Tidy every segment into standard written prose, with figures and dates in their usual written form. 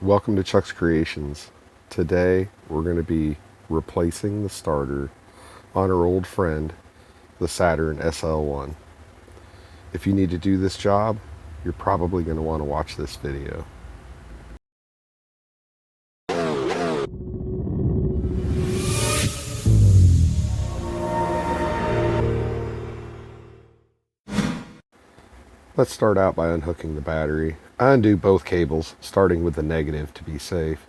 Welcome to Chuck's Creations. Today we're going to be replacing the starter on our old friend, the Saturn SL1. If you need to do this job, you're probably going to want to watch this video. Let's start out by unhooking the battery. I undo both cables, starting with the negative to be safe,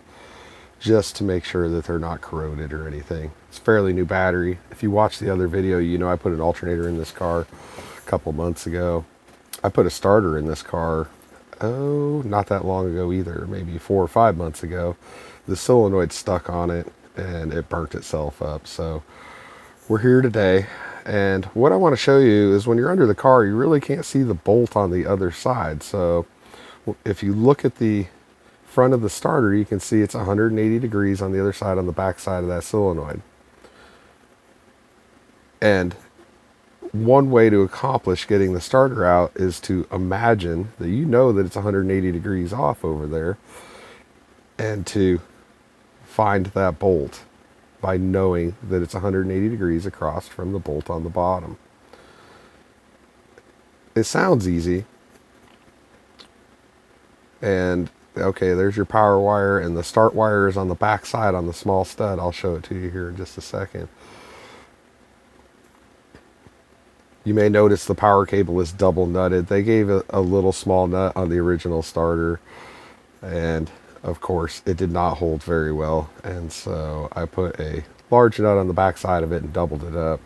just to make sure that they're not corroded or anything. It's a fairly new battery. If you watch the other video, you know I put an alternator in this car a couple months ago. I put a starter in this car, not that long ago either, maybe 4 or 5 months ago. The solenoid stuck on it and it burnt itself up. So we're here today, and what I want to show you is when you're under the car, you really can't see the bolt on the other side. So if you look at the front of the starter, you can see it's 180 degrees on the other side, on the back side of that solenoid. And one way to accomplish getting the starter out is to imagine that you know that it's 180 degrees off over there, and to find that bolt by knowing that it's 180 degrees across from the bolt on the bottom. It sounds easy. And okay, there's your power wire, and the start wire is on the back side on the small stud. I'll show it to you here in just a second. You may notice the power cable is double nutted. They gave a little small nut on the original starter, and of course it did not hold very well, and so I put a large nut on the back side of it and doubled it up.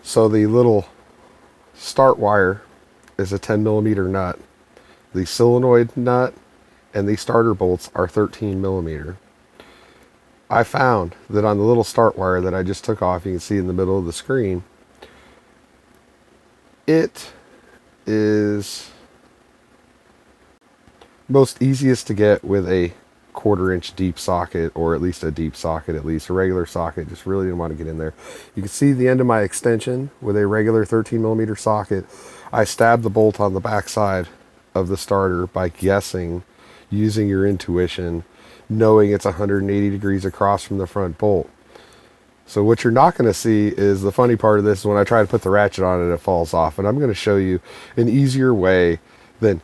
So the little start wire is a 10mm nut. The solenoid nut and the starter bolts are 13mm. I found that on the little start wire that I just took off, you can see in the middle of the screen, it is most easiest to get with a 1/4-inch deep socket, or at least a deep socket, at least a regular socket. Just really didn't want to get in there. You can see the end of my extension with a regular 13mm socket. I stabbed the bolt on the back side of the starter by guessing, using your intuition, knowing it's 180 degrees across from the front bolt. So what you're not going to see is the funny part of this is when I try to put the ratchet on it, it falls off. And I'm going to show you an easier way than,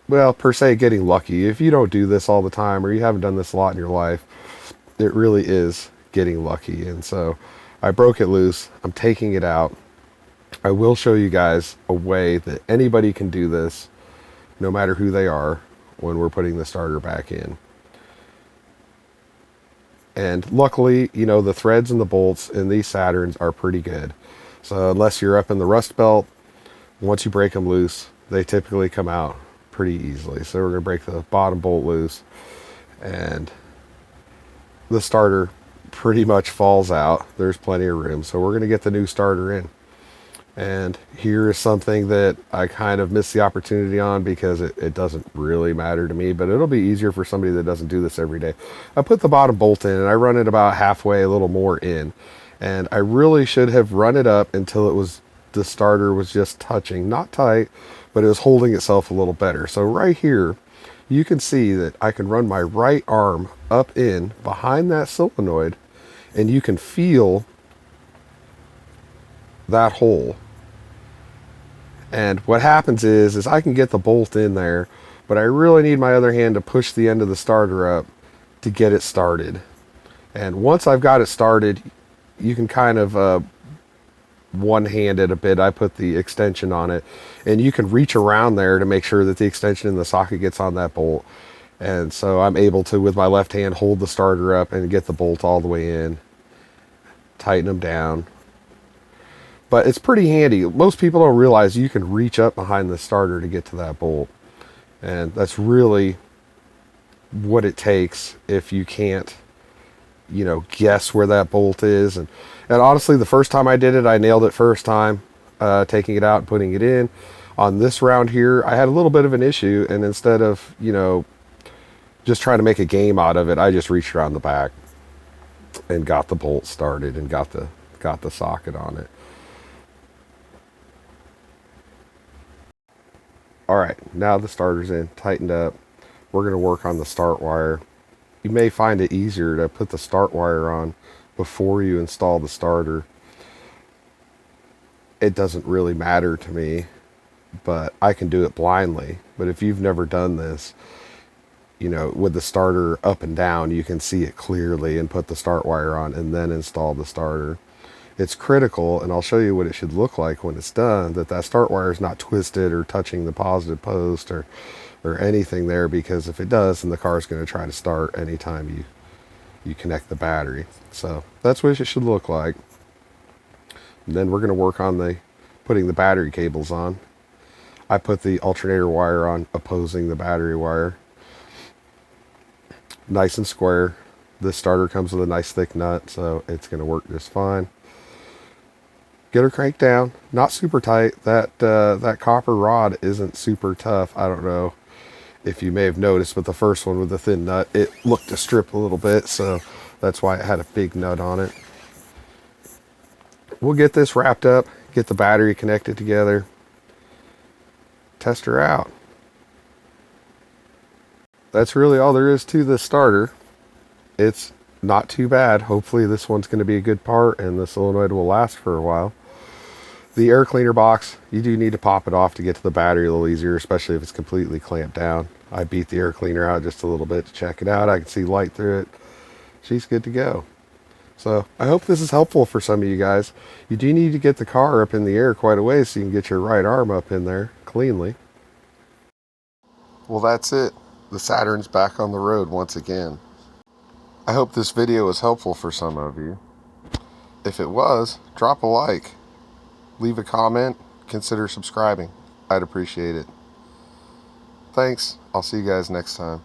well, per se, getting lucky. If you don't do this all the time, or you haven't done this a lot in your life, it really is getting lucky. And so I broke it loose. I'm taking it out. I will show you guys a way that anybody can do this, no matter who they are, when we're putting the starter back in. And luckily, you know, the threads and the bolts in these Saturns are pretty good. So unless you're up in the rust belt, once you break them loose, they typically come out pretty easily. So we're going to break the bottom bolt loose, and the starter pretty much falls out. There's plenty of room. So we're going to get the new starter in. And here is something that I kind of missed the opportunity on because it doesn't really matter to me, but it'll be easier for somebody that doesn't do this every day. I put the bottom bolt in and I run it about halfway, a little more in. And I really should have run it up until the starter was just touching, not tight, but it was holding itself a little better. So right here, you can see that I can run my right arm up in behind that solenoid, and you can feel that hole. And what happens is I can get the bolt in there, but I really need my other hand to push the end of the starter up to get it started. And once I've got it started, you can kind of one-hand it a bit. I put the extension on it, and you can reach around there to make sure that the extension in the socket gets on that bolt. And so I'm able to, with my left hand, hold the starter up and get the bolt all the way in, tighten them down. But it's pretty handy. Most people don't realize you can reach up behind the starter to get to that bolt. And that's really what it takes if you can't, you know, guess where that bolt is. And honestly, the first time I did it, I nailed it first time, taking it out and putting it in. On this round here, I had a little bit of an issue. And instead of, you know, just trying to make a game out of it, I just reached around the back and got the bolt started and got the socket on it. All right, now the starter's in, tightened up. we're going to work on the start wire. You may find it easier to put the start wire on before you install the starter. It doesn't really matter to me, but I can do it blindly. But if you've never done this, you know, with the starter up and down, you can see it clearly and put the start wire on and then install the starter. It's critical, and I'll show you what it should look like when it's done, that start wire is not twisted or touching the positive post or anything there, because if it does, then the car is going to try to start anytime you connect the battery. So that's what it should look like. And then we're going to work on putting the battery cables on. I put the alternator wire on opposing the battery wire. Nice and square. This starter comes with a nice thick nut, so it's going to work just fine. Get her cranked down, not super tight. That copper rod isn't super tough. I don't know if you may have noticed, but the first one with the thin nut, it looked to strip a little bit, so that's why it had a big nut on it. We'll get this wrapped up, get the battery connected together, test her out. That's really all there is to the starter. It's not too bad. Hopefully this one's going to be a good part and the solenoid will last for a while. The air cleaner box, you do need to pop it off to get to the battery a little easier, especially if it's completely clamped down. I beat the air cleaner out just a little bit to check it out. I can see light through it. She's good to go. So I hope this is helpful for some of you guys. You do need to get the car up in the air quite a ways so you can get your right arm up in there cleanly. Well, that's it. The Saturn's back on the road once again. I hope this video was helpful for some of you. If it was, drop a like, leave a comment, consider subscribing. I'd appreciate it. Thanks. I'll see you guys next time.